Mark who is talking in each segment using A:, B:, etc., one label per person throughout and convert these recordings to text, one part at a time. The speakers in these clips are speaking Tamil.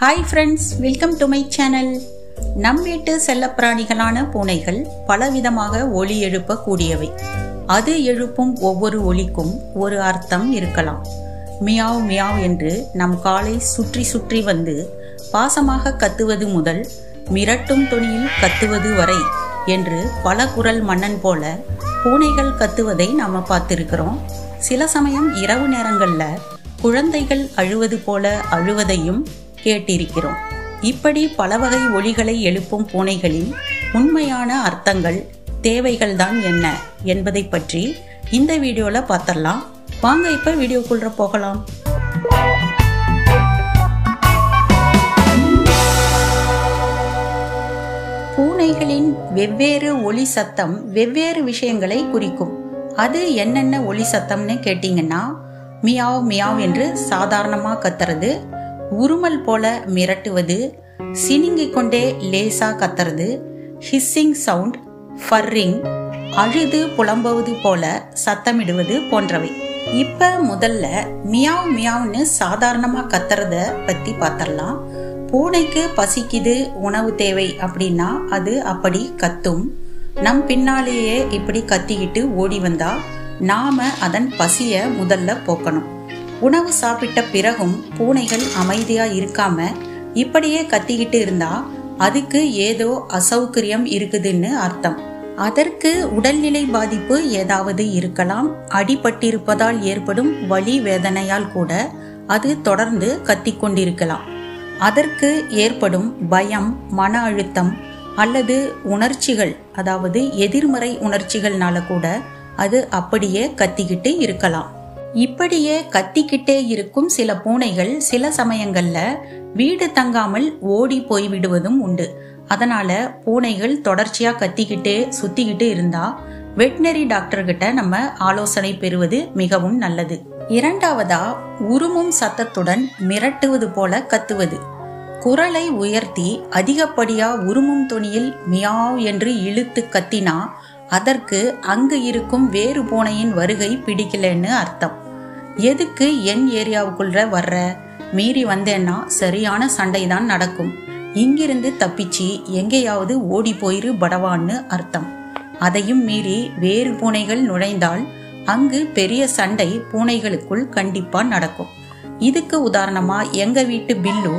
A: Hi friends, welcome to my channel. நம் வீட்டு செல்லப்பிராணிகளான பூனைகள் பலவிதமாக ஒலி எழுப்பக்கூடியவை. அது எழுப்பும் ஒவ்வொரு ஒலிக்கும் ஒரு அர்த்தம் இருக்கலாம். மியாவ் மியாவ் என்று நம் காலை சுற்றி சுற்றி வந்து பாசமாக கத்துவது முதல் மிரட்டும் தொனியில் கத்துவது வரை என்று பல குரல் மன்னன் போல பூனைகள் கத்துவதை நாம பார்த்திருக்கிறோம். சில சமயம் இரவு நேரங்களில் குழந்தைகள் அழுவது போல அழுவதையும் கேட்டிருக்கிறோம். இப்படி பல வகை ஒலிகளை எழுப்பும் பூனைகளின் உண்மையான அர்த்தங்கள், தேவைகள் தான் என்ன என்பதை பற்றி இந்த வீடியோல பார்த்தரலாம். வாங்க இப்ப வீடியோக்குள்ள போகலாம். பூனைகளின் வெவ்வேறு ஒலி சத்தம் வெவ்வேறு விஷயங்களை குறிக்கும். அது என்னென்ன ஒலி சத்தம்னு கேட்டீங்கன்னா, மியாவ் மியாவ் என்று சாதாரணமா கத்துறது, உருமல் போல மிரட்டுவது, சினிங்கிக் கொண்டே லேசா கத்துறது, ஹிஸ்ஸிங் சவுண்ட், ஃபர்ரிங், அழுது புலம்புவது போல சத்தமிடுவது போன்றவை. இப்ப முதல்ல மியாவ் மியாவ்னு சாதாரணமா கத்துறத பத்தி பார்த்தரலாம். பூனைக்கு பசிக்குது, உணவு தேவை அப்படின்னா அது அப்படி கத்தும். நம் பின்னாலேயே இப்படி கத்திக்கிட்டு ஓடி வந்தா நாம அதன் பசிய முதல்ல போக்கணும். உணவு சாப்பிட்ட பிறகும் பூனைகள் அமைதியா இருக்காம இப்படியே கத்திக்கிட்டு இருந்தா அதுக்கு ஏதோ அசௌகரியம் இருக்குதுன்னு அர்த்தம். அதற்கு உடல்நிலை பாதிப்பு ஏதாவது இருக்கலாம். அடிபட்டிருப்பதால் ஏற்படும் வலி வேதனையால் கூட அது தொடர்ந்து கத்திக்கொண்டிருக்கலாம். அதற்கு ஏற்படும் பயம், மன அழுத்தம் அல்லது உணர்ச்சிகள், அதாவது எதிர்மறை உணர்ச்சிகள்னால கூட அது அப்படியே கத்திக்கிட்டு இருக்கலாம். இப்படியே கத்திக்கிட்டே இருக்கும் சில பூனைகள் சில சமயங்கள்ல வீடு தங்காமல் ஓடி போய்விடுவதும் உண்டு. அதனால பூனைகள் தொடர்ச்சியா கத்திக்கிட்டே சுத்திக்கிட்டு இருந்தா வெட்டினரி டாக்டர் கிட்ட நம்ம ஆலோசனை பெறுவது மிகவும் நல்லது. இரண்டாவதா, உருமும் சத்தத்துடன் மிரட்டுவது போல கத்துவது. குரலை உயர்த்தி அதிகப்படியா உருமும் தொனியில் மியாவ் என்று இழுத்து கத்தினா அதற்கு அங்கு இருக்கும் வேறு பூனையின் வருகை பிடிக்கலன்னு அர்த்தம். எதுக்கு என் ஏரியாவுக்குள்ள வர்ற, மீறி வந்தேன்னா சரியான சண்டை தான் நடக்கும், இங்கிருந்து தப்பிச்சு எங்கேயாவது ஓடி போயிரு படவான்னு அர்த்தம். அதையும் மீறி வேறு பூனைகள் நுழைந்தால் அங்கு பெரிய சண்டை பூனைகளுக்குள் கண்டிப்பா நடக்கும். இதுக்கு உதாரணமா எங்க வீட்டு பில்லு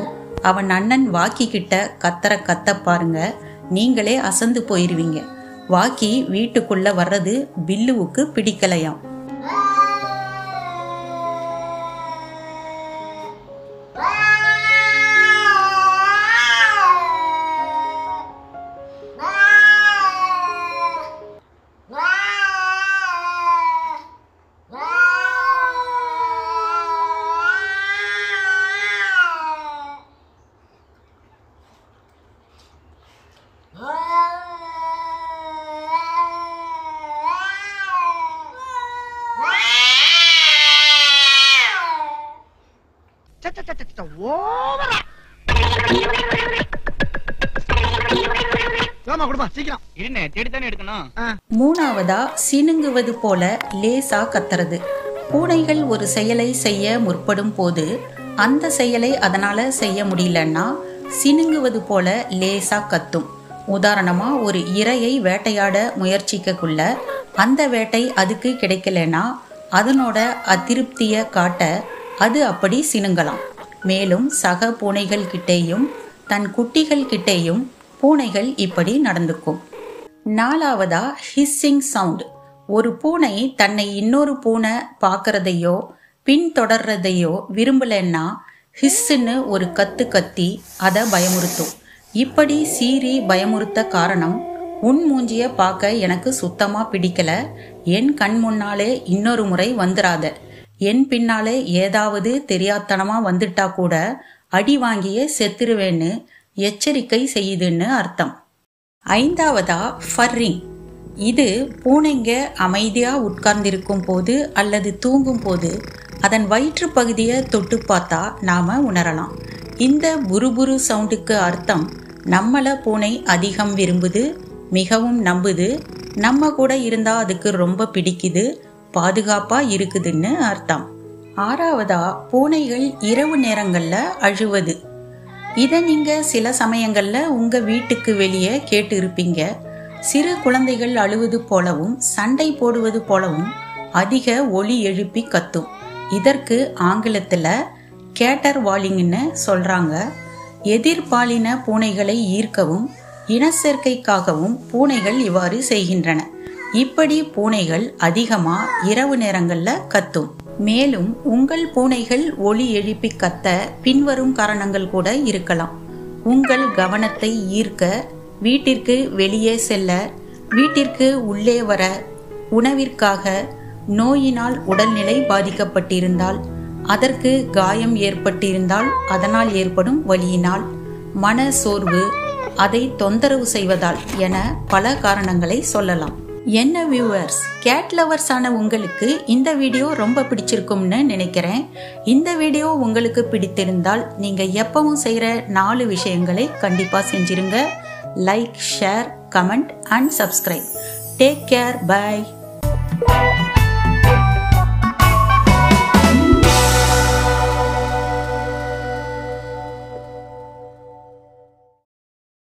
A: அவன் அண்ணன் வாக்கி கிட்ட கத்த பாருங்க, நீங்களே அசந்து போயிருவீங்க. வாக்கி வீட்டுக்குள்ள வர்றது பில்லுவுக்கு பிடிக்கலையாம். மூணாவதா, சினுங்குவது போல லேசா கத்துறது. பூனைகள் ஒரு செயலை செய்ய முற்படும் போது அந்த செயலை அதனால செய்ய முடியலன்னா சினுங்குவது போல லேசா கத்தும். உதாரணமா, ஒரு இரையை வேட்டையாட முயற்சிக்கக்குள்ள அந்த வேட்டை அதுக்கு கிடைக்கலன்னா அதனோட அதிருப்திய காட்ட அது அப்படி சினுங்கலாம். மேலும் சக பூனைகள் கிட்டேயும் தன் குட்டிகள் கிட்டேயும் பூனைகள் இப்படி நடந்துக்கும். நாலாவதா, ஹிஸ்ஸிங் சவுண்ட். ஒரு பூனை தன்னை இன்னொரு பூனை பார்க்கறதையோ பின்தொடர்றதையோ விரும்பலன்னா ஹிஸ்ஸுன்னு ஒரு கத்து கத்தி அதை பயமுறுத்தும். இப்படி சீறி பயமுறுத்த காரணம், உன் மூஞ்சிய பார்க்க எனக்கு சுத்தமா பிடிக்கல, என் கண் முன்னாலே இன்னொரு முறை வந்துராத, என் பின்னாலே ஏதாவது தெரியாத்தனமா வந்துட்டா கூட அடி வாங்கியே செத்துருவேன்னு எச்சரிக்கை செய்யுதுன்னு அர்த்தம். ஐந்தாவதா, ஃபர்ரிங். இது பூனைங்க அமைதியா உட்கார்ந்திருக்கும் போது அல்லது தூங்கும் போது அதன் வயிற்று பகுதியை தொட்டு பார்த்தா நாம உணரலாம். இந்த புருபுரு சவுண்டுக்கு அர்த்தம், நம்மள பூனை அதிகம் விரும்புது, மிகவும் நம்புது, நம்ம கூட இருந்தா அதுக்கு ரொம்ப பிடிக்குது, பாதுகாப்பா இருக்குதுன்னு அர்த்தம். ஆறாவதா, பூனைகள் இரவு நேரங்கள்ல அழுவது. இதை நீங்க சில சமயங்கள்ல உங்க வீட்டுக்கு வெளியே கேட்டு இருப்பீங்க. சிறு குழந்தைகள் அழுவது போலவும் சண்டை போடுவது போலவும் அதிக ஒலி எழுப்பி கத்தும். இதற்கு ஆங்கிலத்துல கேட்டர்வாலிங்னு சொல்றாங்க. எதிர்பாலின பூனைகளை ஈர்க்கவும் இனச்சேர்க்கைக்காகவும் பூனைகள் இவ்வாறு செய்கின்றன. இப்படி பூனைகள் அதிகமா இரவு நேரங்கள்ல கத்தும். மேலும் உங்கள் பூனைகள் ஒலி எழுப்பி கத்த பின்வரும் காரணங்கள் கூட இருக்கலாம். உங்கள் கவனத்தை ஈர்க்க, வீட்டிற்கு வெளியே செல்ல, வீட்டிற்கு உள்ளே வர, உணவிற்காக, நோயினால் உடல்நிலை பாதிக்கப்பட்டிருந்தால், அதற்கு காயம் ஏற்பட்டிருந்தால் அதனால் ஏற்படும் வலியினால், மன சோர்வு, அதை தொந்தரவு செய்வதால் என பல காரணங்களை சொல்லலாம். என்ன வியூவர்ஸ், கேட் லவர்ஸ் ஆன உங்களுக்கு இந்த வீடியோ ரொம்ப பிடிச்சிருக்கும்னு நினைக்கிறேன். இந்த வீடியோ உங்களுக்கு பிடித்திருந்தால் நீங்க எப்பவும் செய்யற 4 விஷயங்களை கண்டிப்பா செஞ்சிருங்க. Like, share, comment and subscribe. Take care. By.